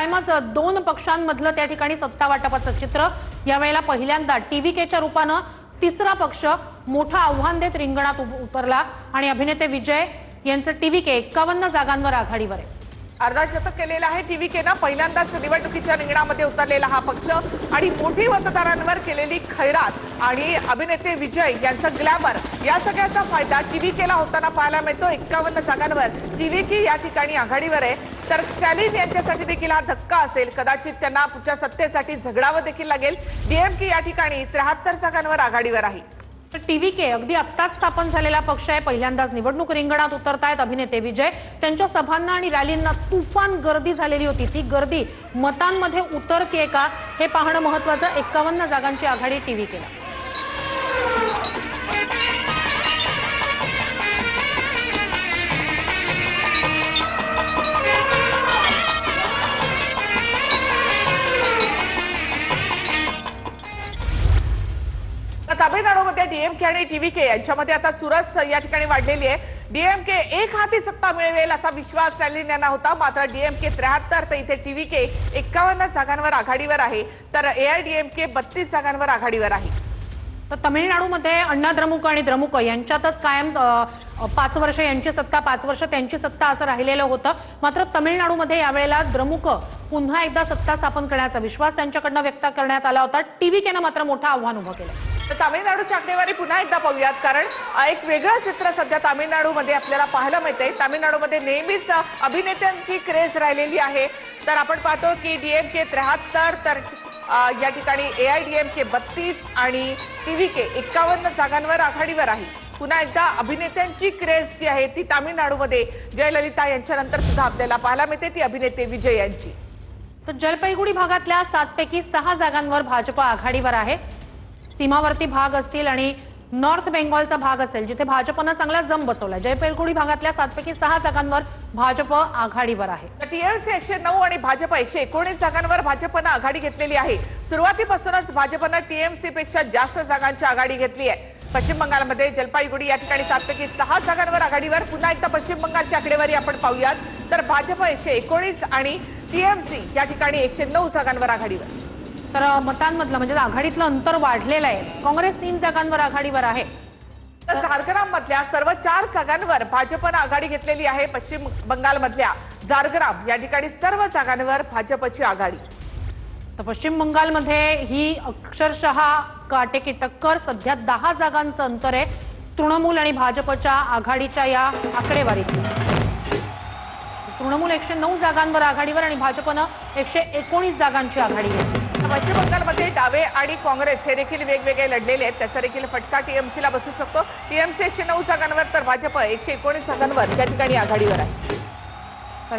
कायमच दोन पक्षांमधलं त्या ठिकाणी सत्ता वाटपाचं चित्र यावेळेला पहिल्यांदा टीव्हीकेच्या रूपानं तिसरा पक्ष मोठं आव्हान देत रिंगणात उतरला आणि अभिनेते विजय यांचं टीव्हीके 51 जागांवर आघाडीवर आहे। अर्धशतक केलेलं आहे टीव्हीकेनं। पहिल्यांदाच निवडणुकीच्या रिंगणामध्ये उतरलेला हा पक्ष आणि मोठी मतदारांवर केलेली खैरात आणि अभिनेते विजय यांचा ग्लॅमर या सगळ्याचा फायदा टीव्हीकेला होताना पाहायला मिळतो। 51 जागांवर टीव्हीके या ठिकाणी आघाडीवर आहे, तर स्टॅलिन यांच्यासाठी देखील हा धक्का असेल। कदाचित त्यांना पुढच्या सत्तेसाठी झगडावं देखील लागेल। डीएमके या ठिकाणी 73 जागांवर आघाडीवर आहे। टीव्हीके अगदी आत्ताच स्थापन झालेला पक्ष आहे। पहिल्यांदाच निवडणूक रिंगणात उतरतायत अभिनेते विजय। त्यांच्या सभांना आणि रॅलींना तुफान गर्दी झालेली होती। ती गर्दी मतांमध्ये उतरतेय का हे पाहणं महत्त्वाचं। 51 जागांची आघाडी टीव्हीकेला। तामिळनाडूमध्ये डीएमके आणि टीव्हीके यांच्यामध्ये आता चुरस या ठिकाणी वाढलेली आहे। डीएमके एक हाती सत्ता मिळवेल असा विश्वास स्टॅलिन यांना होता, मात्र डीएमके 73 तर इथे टीव्हीके 51 जागांवर आघाडीवर आहे, तर एआयडीएमके 32 जागांवर आघाडीवर आहे। तर तामिळनाडूमध्ये अण्णा द्रमुक आणि द्रमुक यांच्यातच कायम 5 वर्ष यांची सत्ता 5 वर्ष त्यांची सत्ता असं राहिलेलं होतं। मात्र तामिळनाडूमध्ये यावेळेला द्रमुक पुन्हा एकदा सत्ता स्थापन करण्याचा विश्वास त्यांच्याकडनं व्यक्त करण्यात आला होता। टीव्हीकेनं मात्र मोठं आव्हान उभं केलं। तर तामिळनाडूची आकडेवारी पुन्हा एकदा पाहूयात, कारण एक वेगळं चित्र सध्या तामिळनाडूमध्ये आपल्याला पाहायला मिळते। तामिळनाडूमध्ये नेहमीच अभिनेत्यांची क्रेज राहिलेली आहे। तर आपण पाहतो की डीएमके 73 तर या ठिकाणी एआयडीएमके 32 आणि टीव्हीके 51 जागांवर आघाडीवर आहे। पुन्हा एकदा अभिनेत्यांची क्रेज जी आहे ती तामिळनाडूमध्ये जयललिता यांच्यानंतर सुद्धा आपल्याला पाहायला मिळते, ती अभिनेते विजय यांची। तर जलपैगुडी भागातल्या 7 पैकी 6 जागांवर भाजप आघाडीवर आहे। सीमावर्ती भाग असतील आणि नॉर्थ बेंगॉलचा भाग असेल जिथे भाजपनं चांगला जम बसवला। जलपैगुडी भागातल्या 7 पैकी 6 जागांवर भाजप आघाडीवर आहे। टीएमसी 109 आणि भाजप 119 जागांवर भाजपनं आघाडी घेतलेली आहे। सुरुवातीपासूनच भाजपनं टीएमसी पेक्षा जास्त जागांची आघाडी घेतली आहे। पश्चिम बंगालमध्ये जलपाईगुडी या ठिकाणी 7 पैकी 6 जागांवर आघाडीवर। पुन्हा एकदा पश्चिम बंगालची आकडेवारी आपण पाहूयात, तर भाजप 119 आणि टीएमसी या ठिकाणी 109 जागांवर आघाडीवर। तर मतांमधलं म्हणजे आघाडीतलं अंतर वाढलेलं आहे। काँग्रेस 3 जागांवर आघाडीवर आहे। तर झारग्राम मधल्या सर्व 4 जागांवर भाजपनं आघाडी घेतलेली आहे। पश्चिम बंगालमधल्या झारग्राम या ठिकाणी सर्व जागांवर भाजपची आघाडी। तर पश्चिम बंगालमध्ये ही अक्षरशः काटेकी टक्कर। सध्या 10 जागांचं अंतर आहे तृणमूल आणि भाजपच्या आघाडीच्या या आकडेवारीत। तृणमूल 109 जागांवर आघाडीवर आणि भाजपनं 119 जागांची आघाडी घेतली। पश्चिम बंगालमध्ये डावे आणि काँग्रेस हे देखील वेगवेगळे लढलेले आहेत, त्याचा देखील फटका टीएमसीला बसू शकतो। टीएमसी 109 जागांवर तर भाजप 119 जागांवर या ठिकाणी आघाडीवर आहे। तर